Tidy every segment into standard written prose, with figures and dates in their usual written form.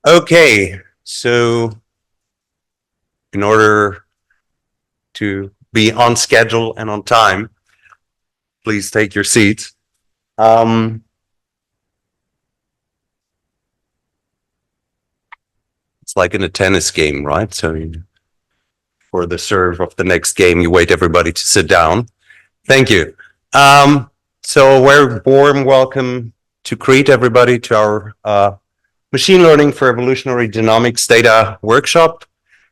Okay, so in order to be on schedule and on time, please take your seats. It's like in a tennis game, right? So for the serve of the next game, you wait everybody to sit down. Thank you. So a very warm welcome to Crete, everybody, to our Machine Learning for Evolutionary Genomics data workshop.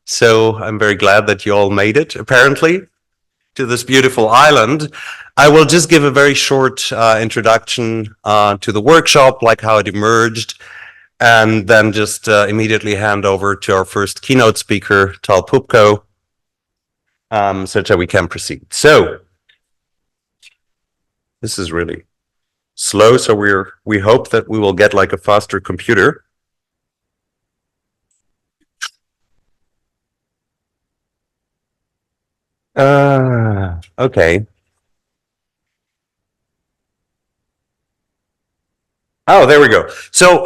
So I'm very glad that you all made it, apparently, to this beautiful island. I will just give a very short introduction to the workshop, like how it emerged, and then just immediately hand over to our first keynote speaker, Tal Pupko, so that we can proceed. So this is really slow, so we hope that we will get like a faster computer. Okay. Oh, there we go. So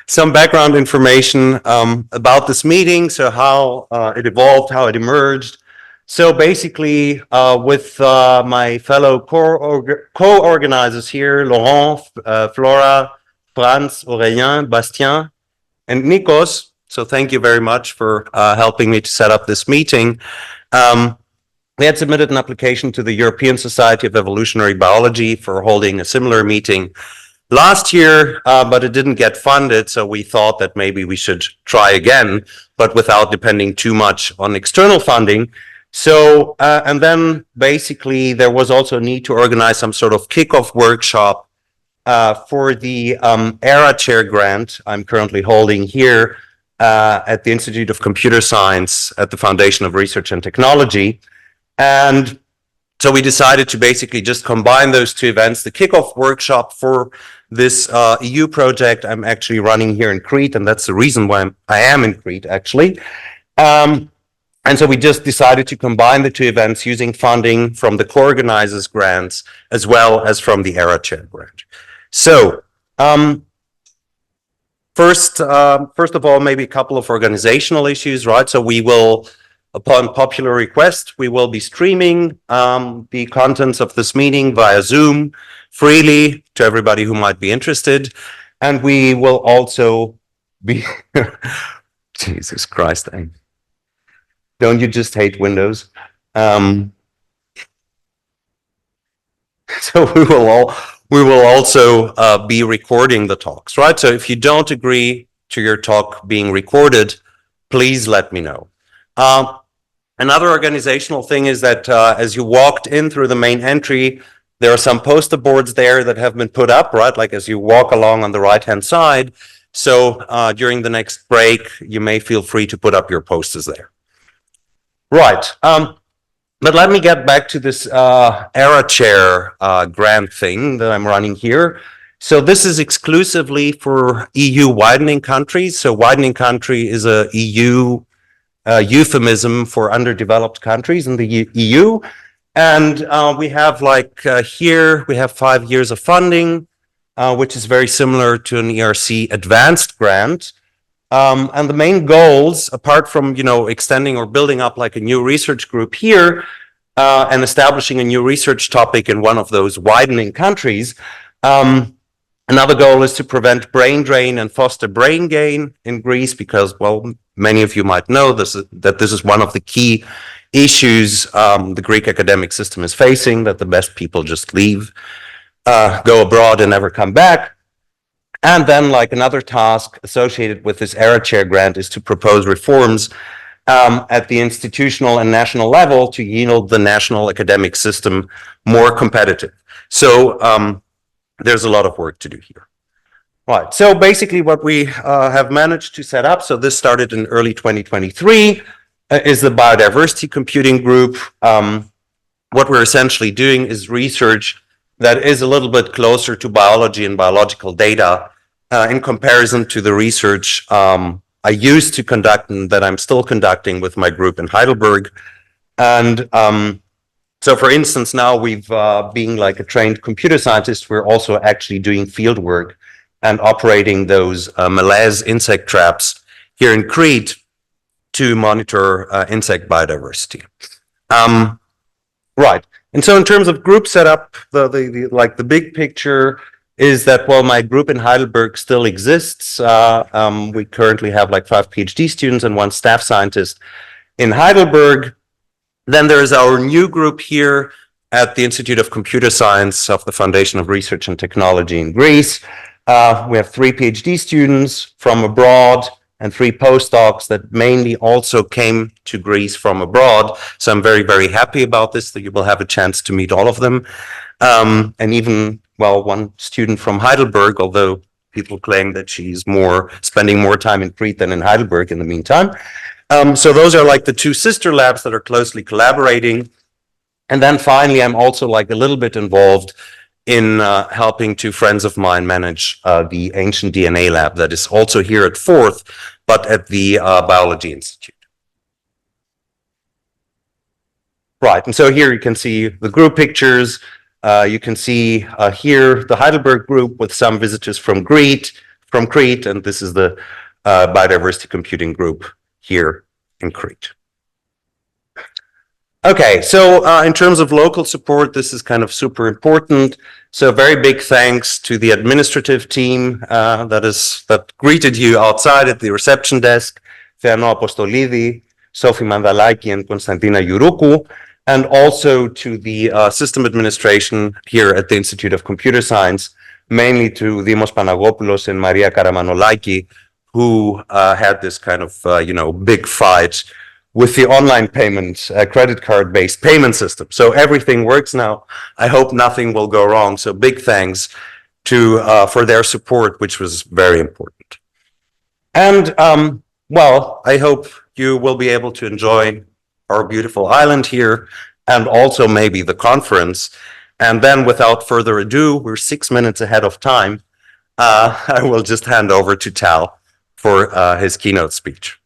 some background information about this meeting, so how it evolved, how it emerged. So basically, with my fellow co-organizers here, Laurent, Flora, Franz, Aurélien, Bastien, and Nikos. So thank you very much for helping me to set up this meeting. We had submitted an application to the European Society of Evolutionary Biology for holding a similar meeting last year, but it didn't get funded, so we thought that maybe we should try again, but without depending too much on external funding. So, and then basically there was also a need to organize some sort of kickoff workshop for the ERA chair grant I'm currently holding here at the Institute of Computer Science at the Foundation of Research and Technology. And so we decided to basically just combine those two events. The kickoff workshop for this EU project I'm actually running here in Crete, and that's the reason why I am in Crete, actually. And so we just decided to combine the two events using funding from the co-organizers grants as well as from the ERA chair grant. So first of all, maybe a couple of organizational issues, right? So we will, upon popular request, we will be streaming the contents of this meeting via Zoom freely to everybody who might be interested. And we will also be, Jesus Christ, don't you just hate Windows? So we will also be recording the talks, right? So if you don't agree to your talk being recorded, please let me know. Another organizational thing is that as you walked in through the main entry, there are some poster boards there that have been put up, right? Like as you walk along on the right-hand side. So during the next break, you may feel free to put up your posters there. Right. But let me get back to this ERA chair grant thing that I'm running here. So this is exclusively for EU widening countries. So widening country is a EU euphemism for underdeveloped countries in the EU. And we have like here, we have 5 years of funding, which is very similar to an ERC advanced grant. And the main goals, apart from, extending or building up like a new research group here and establishing a new research topic in one of those widening countries, another goal is to prevent brain drain and foster brain gain in Greece because, well, many of you might know that this is one of the key issues the Greek academic system is facing, that the best people just leave, go abroad and never come back. And then like another task associated with this ERA chair grant is to propose reforms at the institutional and national level to yield the national academic system more competitive. So there's a lot of work to do here. Right, so basically what we have managed to set up, so this started in early 2023, is the Biodiversity Computing Group. What we're essentially doing is research that is a little bit closer to biology and biological data in comparison to the research I used to conduct and that I'm still conducting with my group in Heidelberg. And so for instance, now we've being like a trained computer scientist, we're also actually doing field work and operating those malaise insect traps here in Crete to monitor insect biodiversity. Right. And so in terms of group setup, the big picture is that, well, my group in Heidelberg still exists. We currently have like 5 PhD students and 1 staff scientist in Heidelberg. Then there is our new group here at the Institute of Computer Science of the Foundation of Research and Technology in Greece. We have 3 PhD students from abroad and 3 postdocs that mainly also came to Greece from abroad. So I'm very, very happy about this, that you will have a chance to meet all of them. And even, well, 1 student from Heidelberg, although people claim that she's spending more time in Crete than in Heidelberg in the meantime. So those are like the 2 sister labs that are closely collaborating. And then finally, I'm also like a little bit involved in helping 2 friends of mine manage the ancient DNA lab that is also here at 4th, but at the Biology Institute. Right, and so here you can see the group pictures. You can see here the Heidelberg group with some visitors from Crete, and this is the biodiversity computing group here in Crete. Okay, so in terms of local support, this is kind of super important. So very big thanks to the administrative team that greeted you outside at the reception desk, Theano Apostolidi, Sophie Mandalaki, and Konstantina Yuruku, and also to the system administration here at the Institute of Computer Science, mainly to Dimos Panagopoulos and Maria Karamanolaki, who had this kind of, big fight with the online payment, credit card-based payment system. So everything works now. I hope nothing will go wrong. So big thanks for their support, which was very important. And well, I hope you will be able to enjoy our beautiful island here and also maybe the conference. And then without further ado, we're 6 minutes ahead of time. I will just hand over to Tal for his keynote speech.